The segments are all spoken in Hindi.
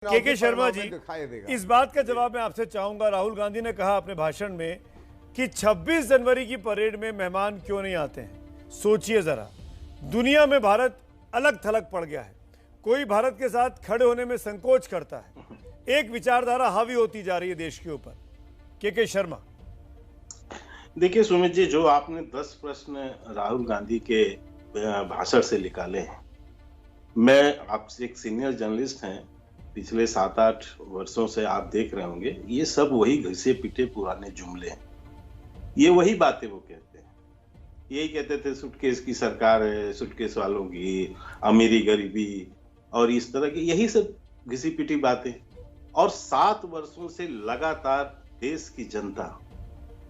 के शर्मा जी, इस बात का जवाब मैं आपसे चाहूंगा। राहुल गांधी ने कहा अपने भाषण में कि 26 जनवरी की परेड में मेहमान क्यों नहीं आते हैं। सोचिए जरा, दुनिया में भारत अलग थलग पड़ गया है, कोई भारत के साथ खड़े होने में संकोच करता है। एक विचारधारा हावी होती जा रही है देश के ऊपर। के शर्मा, देखिए सुमित जी, जो आपने 10 प्रश्न राहुल गांधी के भाषण से निकाले हैं, मैं आपसे एक सीनियर जर्नलिस्ट हैं, पिछले 7-8 वर्षों से आप देख रहे होंगे, ये सब वही घिसे पिटे पुराने जुमले हैं। ये वही बातें वो कहते हैं, यही कहते थे सूटकेस की सरकार है, सूटकेस वालों की अमीरी गरीबी और इस तरह की यही सब घिसी पिटी बातें। और 7 वर्षों से लगातार देश की जनता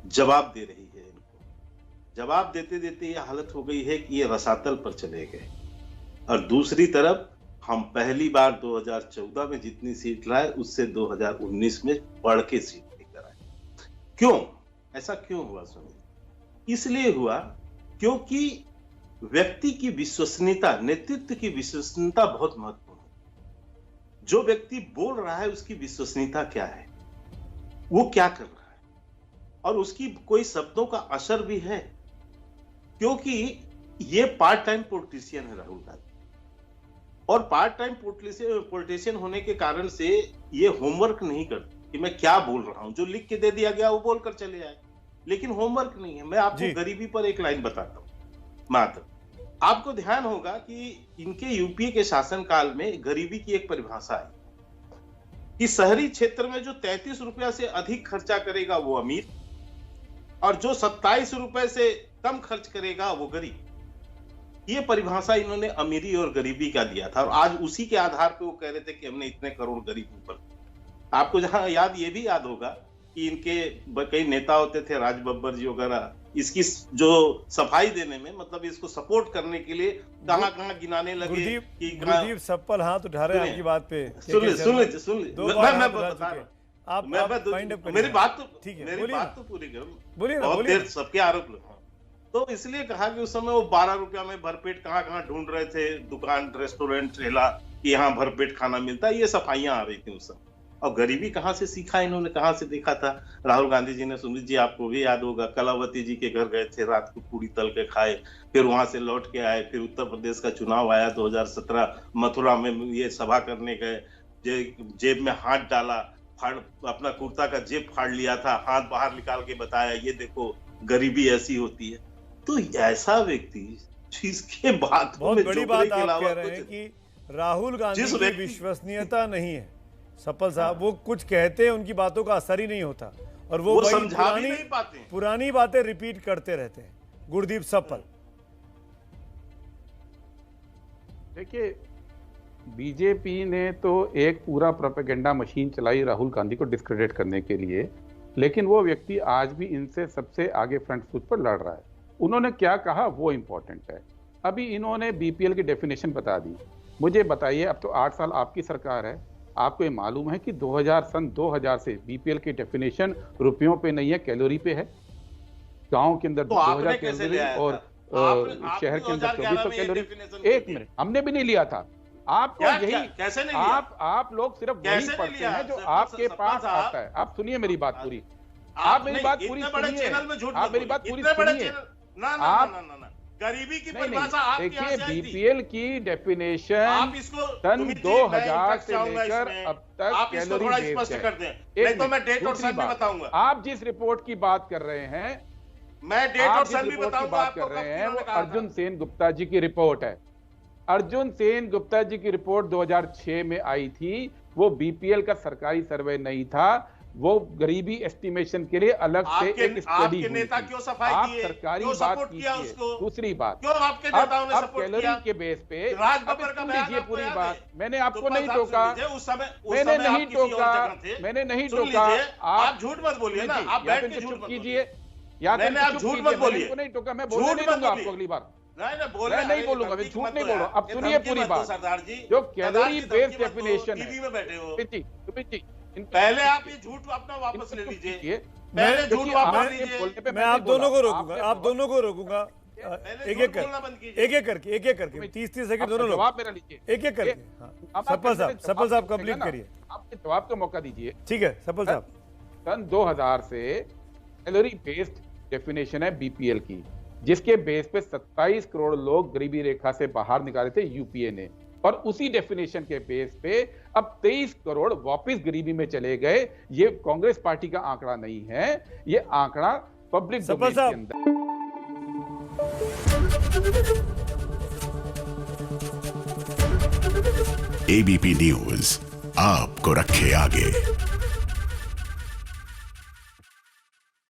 जवाब दे रही है इनको। जवाब देते देते ये हालत हो गई है कि ये रसातल पर चले गए। और दूसरी तरफ हम पहली बार 2014 में जितनी सीट लाए उससे 2019 में बढ़ के सीट लेकर आए। क्यों ऐसा क्यों हुआ सुनिए? इसलिए हुआ क्योंकि व्यक्ति की विश्वसनीयता, नेतृत्व की विश्वसनीयता बहुत महत्वपूर्ण है। जो व्यक्ति बोल रहा है उसकी विश्वसनीयता क्या है, वो क्या कर रहा है, और उसकी कोई शब्दों का असर भी है। क्योंकि ये पार्ट टाइम पॉलिटिशियन है राहुल गांधी, और पार्ट टाइम पॉलिटिशियन होने के कारण से ये होमवर्क नहीं करते कि मैं क्या बोल रहा हूं। जो लिख के दे दिया गया वो बोलकर चले जाए, लेकिन होमवर्क नहीं है। मैं आपको गरीबी पर एक लाइन बताता हूं मात्र। आपको ध्यान होगा कि इनके यूपीए के शासनकाल में गरीबी की एक परिभाषा आई कि शहरी क्षेत्र में जो 33 रुपया से अधिक खर्चा करेगा वो अमीर, और जो 27 रुपए से कम खर्च करेगा वो गरीब। ये परिभाषा इन्होंने अमीरी और गरीबी का दिया था, और आज उसी के आधार पे वो कह रहे थे कि हमने इतने करोड़ गरीब ऊपर। आपको जहां याद, ये भी याद होगा कि इनके कई नेता होते थे, राज बब्बर जी वगैरह, इसकी जो सफाई देने में, मतलब इसको सपोर्ट करने के लिए कहां गिनाने लगे कि गुरदीप सप्पल हाथ उठा रहे हैं आपकी बात पे। सुन ले मैं बता रहा हूं, मेरी बात तो ठीक है, मेरी बात तो पूरी करो। बहुत देर सबके आरोप लगा। तो इसलिए कहा कि उस समय वो 12 रुपया में भरपेट कहां ढूंढ रहे थे, दुकान, रेस्टोरेंट, ठेला, कि यहाँ भरपेट खाना मिलता है। ये सफाइयां आ रही थी उस समय। और गरीबी कहाँ से सीखा इन्होंने, कहाँ से देखा था राहुल गांधी जी ने? सुमित जी, आपको भी याद होगा, कलावती जी के घर गए थे, रात को पूरी तल के खाए, फिर वहां से लौट के आए। फिर उत्तर प्रदेश का चुनाव आया 2017, मथुरा में ये सभा करने गए, जेब में हाथ डाला, अपना कुर्ता का जेब फाड़ लिया था, हाथ बाहर निकाल के बताया ये देखो गरीबी ऐसी होती है। तो ऐसा व्यक्ति जिसके बात बहुत बड़ी बात आप कह रहे हैं कि राहुल गांधी की विश्वसनीयता नहीं है। सप्पल साहब वो कुछ कहते हैं, उनकी बातों का असर ही नहीं होता, और वो समझा भी नहीं पाते, पुरानी बातें रिपीट करते रहते हैं। गुरदीप सप्पल, देखिए, बीजेपी ने तो एक पूरा प्रोपेगेंडा मशीन चलाई राहुल गांधी को डिस्क्रेडिट करने के लिए, लेकिन वो व्यक्ति आज भी इनसे सबसे आगे फ्रंट फुट पर लड़ रहा है। उन्होंने क्या कहा वो इंपॉर्टेंट है। अभी इन्होंने बीपीएल की डेफिनेशन बता दी। मुझे बताइए, अब तो 8 साल आपकी सरकार है, आपको ये मालूम है कि सन 2000 से बीपीएल की डेफिनेशन रुपयों पे नहीं है, कैलोरी पे है। गांव के अंदर 2000 कैलोरी और शहर के अंदर 2400 कैलोरी। एक मिनट, हमने भी नहीं लिया था। आपको यही कैसे नहीं लिया? आप लोग सिर्फ वही पढ़ते हैं जो आपके पास आता है। आप सुनिए मेरी बात पूरी, आप मेरी बात पूरी सुनिए, आप मेरी बात पूरी सुनिए। गरीबी की परिभाषा आपके देखिए, बीपीएल की डेफिनेशन सन 2000 से लेकर अब तक कैलोरी बेस्ड है। नहीं तो मैं डेट और सन भी बताऊंगा। आप जिस रिपोर्ट की बात कर रहे हैं, मैं डेट और सन भी बताऊंगा। बात कर रहे हैं वो अर्जुन सेन गुप्ता जी की रिपोर्ट है। अर्जुन सेन गुप्ता जी की रिपोर्ट 2006 में आई थी। वो बीपीएल का सरकारी सर्वे नहीं था, वो गरीबी एस्टिमेशन के लिए अलग से एक स्टडी। नेता क्यों सफाई आप सरकारी बात कीजिए। दूसरी बात, अब कैलोरी के बेस पे लीजिए पूरी बात। मैंने आपको नहीं टोका, मैंने नहीं टोका, मैंने नहीं टोका। आप झूठ मत बोलिए ना, आप बैठ के झूठ कीजिए, या आप झूठ मत बोलिए। नहीं टोका, मैं बोलने नहीं दूंगा आपको अगली बार। मैं नहीं बोलूंगा, मैं झूठ नहीं बोल रहा। अब सुनिए पूरी बात। जो कैलोरी बेस्ड डेफिनेशन है, पहले आप ये झूठ अपना वापस ले लीजिए। पहले झूठ वापस लीजिए। मैं आप दोनों को रोकूंगा, आप दोनों को रोकूंगा। एक एक करके 30-30 सेकंड दोनों लोग, जवाब मेरा लीजिए, एक एक करके। सप्पल साहब कंप्लीट करिए। जवाब का मौका दीजिए। ठीक है सफल साहब। सन 2000 से सैलरी बेस्ड डेफिनेशन है बीपीएल की, जिसके बेस पे 27 करोड़ लोग गरीबी रेखा से बाहर निकाले थे यूपीए ने, और उसी डेफिनेशन के बेस पे अब 23 करोड़ वापस गरीबी में चले गए। ये कांग्रेस पार्टी का आंकड़ा नहीं है, ये आंकड़ा पब्लिक डोमेन के अंदर। एबीपी न्यूज आपको रखे आगे।